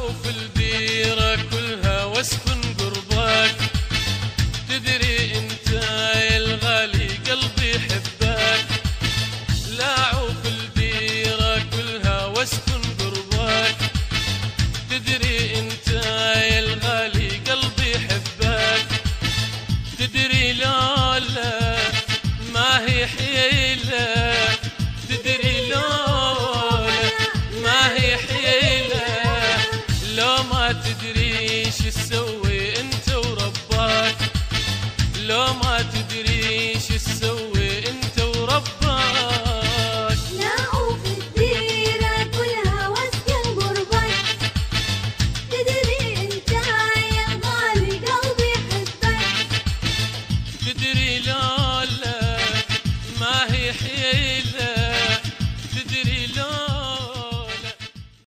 اعوف الديرة كلها واسكن قربك، تدري انت يا الغالي قلبي يحبك. لا اعوف الديرة كلها واسكن قربك، تدري انت يا الغالي قلبي يحبك. تدري لولا ما هي حيلة، تدري لولا ما هي حيلة، لو ما تدري شو تسوي